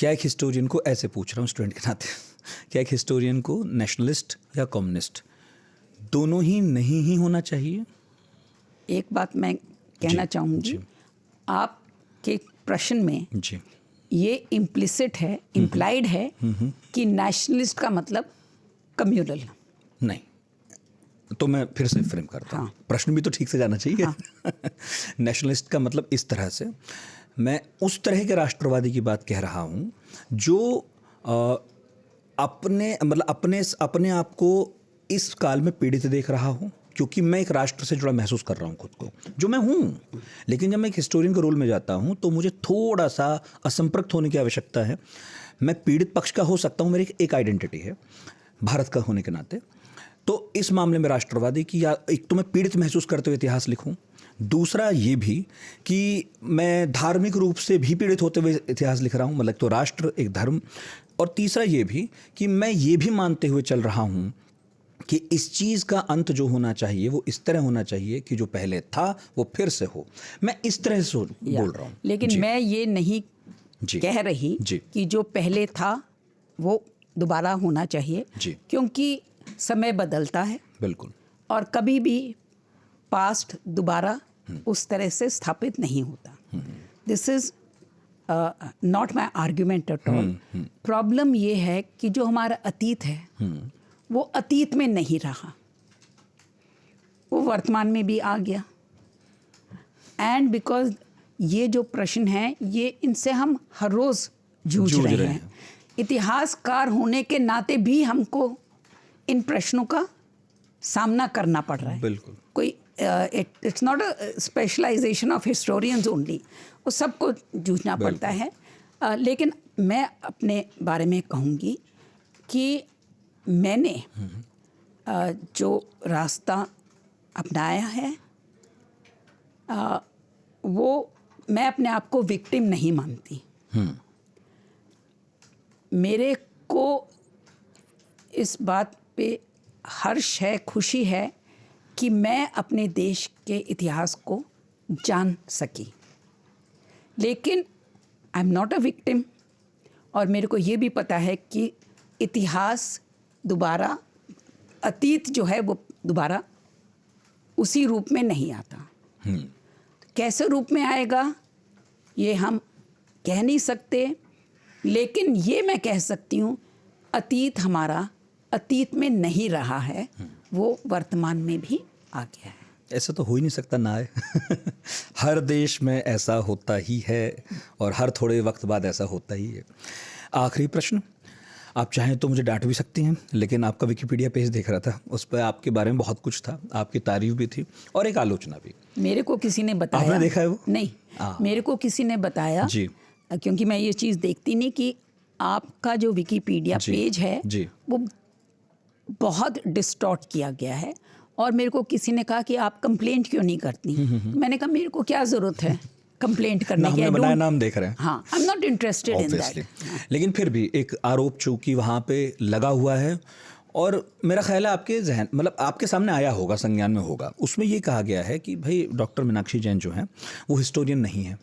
क्या एक हिस्टोरियन को, ऐसे पूछ रहा हूँ स्टूडेंट के नाते, क्या एक हिस्टोरियन को नेशनलिस्ट या कम्युनिस्ट दोनों ही नहीं ही होना चाहिए? एक बात मैं कहना चाहूँगी, आपके प्रश्न में जी ये इम्प्लिसिट है, इम्प्लाइड है कि नेशनलिस्ट का मतलब कम्युनल। नहीं, तो मैं फिर से फ्रेम करता हूँ। हाँ। प्रश्न भी तो ठीक से जाना चाहिए। हाँ। नेशनलिस्ट का मतलब इस तरह से, मैं उस तरह के राष्ट्रवादी की बात कह रहा हूँ जो अपने आप को इस काल में पीड़ित देख रहा हूँ, क्योंकि मैं एक राष्ट्र से जुड़ा महसूस कर रहा हूँ खुद को, जो मैं हूँ। लेकिन जब मैं एक हिस्टोरियन के रोल में जाता हूँ तो मुझे थोड़ा सा असंपृक्त होने की आवश्यकता है। मैं पीड़ित पक्ष का हो सकता हूँ, मेरी एक आइडेंटिटी है भारत का होने के नाते। तो इस मामले में राष्ट्रवादी की, या एक तो मैं पीड़ित महसूस करते हुए इतिहास लिखूं, दूसरा ये भी कि मैं धार्मिक रूप से भी पीड़ित होते हुए इतिहास लिख रहा हूं, मतलब तो राष्ट्र एक धर्म, और तीसरा ये भी कि मैं ये भी मानते हुए चल रहा हूं कि इस चीज़ का अंत जो होना चाहिए वो इस तरह होना चाहिए कि जो पहले था वो फिर से हो। मैं इस तरह से बोल रहा हूँ। लेकिन मैं ये नहीं जी। कह रही जी। कि जो पहले था वो दोबारा होना चाहिए, जी। क्योंकि समय बदलता है। बिल्कुल। और कभी भी पास्ट दोबारा उस तरह से स्थापित नहीं होता। This is not my argument at all. Problem ये है कि जो हमारा अतीत है वो अतीत में नहीं रहा, वो वर्तमान में भी आ गया। एंड बिकॉज ये जो प्रश्न हैं ये इनसे हम हर रोज़ जूझ रहे हैं। इतिहासकार होने के नाते भी हमको इन प्रश्नों का सामना करना पड़ रहा है। बिल्कुल। कोई it's not a specialisation of historians only, वो सबको जूझना पड़ता है। लेकिन मैं अपने बारे में कहूँगी कि मैंने जो रास्ता अपनाया है वो, मैं अपने आप को विक्टिम नहीं मानती। मेरे को इस बात पे हर्ष है, खुशी है कि मैं अपने देश के इतिहास को जान सकी। लेकिन I am not a victim, और मेरे को ये भी पता है कि इतिहास दोबारा, अतीत जो है वो दोबारा उसी रूप में नहीं आता। कैसे रूप में आएगा ये हम कह नहीं सकते, लेकिन ये मैं कह सकती हूँ अतीत हमारा अतीत में नहीं रहा है, वो वर्तमान में भी आ गया है। ऐसा तो हो ही नहीं सकता ना है। हर देश में ऐसा होता ही है और हर थोड़े वक्त बाद ऐसा होता ही है। आखिरी प्रश्न, आप चाहें तो मुझे डांट भी सकती हैं, लेकिन आपका विकिपीडिया पेज देख रहा था, उस पर आपके बारे में बहुत कुछ था, आपकी तारीफ भी थी और एक आलोचना भी। मेरे को किसी ने बताया, आपने देखा है वो? नहीं, मेरे को किसी ने बताया जी, क्योंकि मैं ये चीज़ देखती नहीं कि आपका जो विकिपीडिया पेज है जी, वो बहुत डिस्टॉर्ट किया गया है, और मेरे को किसी ने कहा कि आप कंप्लेंट क्यों नहीं करती। मैंने कहा मेरे को क्या ज़रूरत है कंप्लेंट करने की। बनाया नाम देख रहे हैं। हाँ, I am not interested in that. लेकिन फिर भी एक आरोप चूंकि वहाँ पे लगा हुआ है, और मेरा ख्याल है आपके जहन, मतलब आपके सामने आया होगा, संज्ञान में होगा, उसमें ये कहा गया है कि भाई डॉक्टर मीनाक्षी जैन जो हैं वो हिस्टोरियन नहीं है,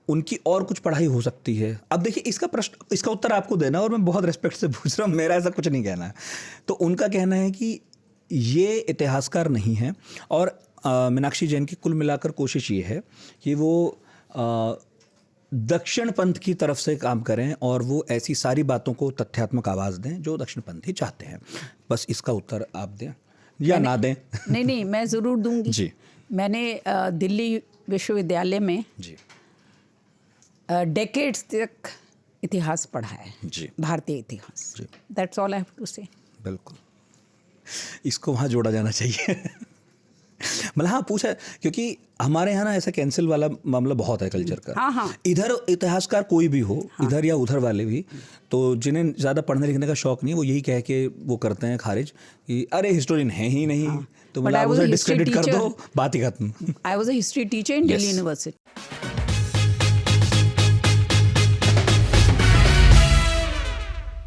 उनकी और कुछ पढ़ाई हो सकती है। अब देखिए इसका प्रश्न, इसका उत्तर आपको देना, और मैं बहुत रिस्पेक्ट से पूछ रहा हूँ, मेरा ऐसा कुछ नहीं कहना है। तो उनका कहना है कि ये इतिहासकार नहीं है, और मीनाक्षी जैन की कुल मिलाकर कोशिश ये है कि वो दक्षिण पंथ की तरफ से काम करें और वो ऐसी सारी बातों को तथ्यात्मक आवाज़ दें जो दक्षिण पंथी चाहते हैं। बस इसका उत्तर आप दें या ना दें। नहीं, मैं ज़रूर दूंगी जी। मैंने दिल्ली विश्वविद्यालय में जी डेकेड्स तक इतिहास पढ़ा है, जी, भारतीय इतिहास। जी। That's all I have to say. बिल्कुल, इसको वहाँ जोड़ा जाना चाहिए। मतलब हाँ, पूछा क्योंकि हमारे यहाँ ना ऐसा कैंसिल वाला मामला बहुत है कल्चर का। हाँ। इधर इतिहासकार कोई भी हो, इधर या उधर वाले भी, तो जिन्हें ज़्यादा पढ़ने लिखने का शौक नहीं है वो यही कह के वो करते हैं खारिज कि अरे हिस्टोरियन है ही नहीं। तो मतलब आप उसे डिस्क्रेडिट कर दो, बात ही खत्म। I was a history teacher in Delhi university.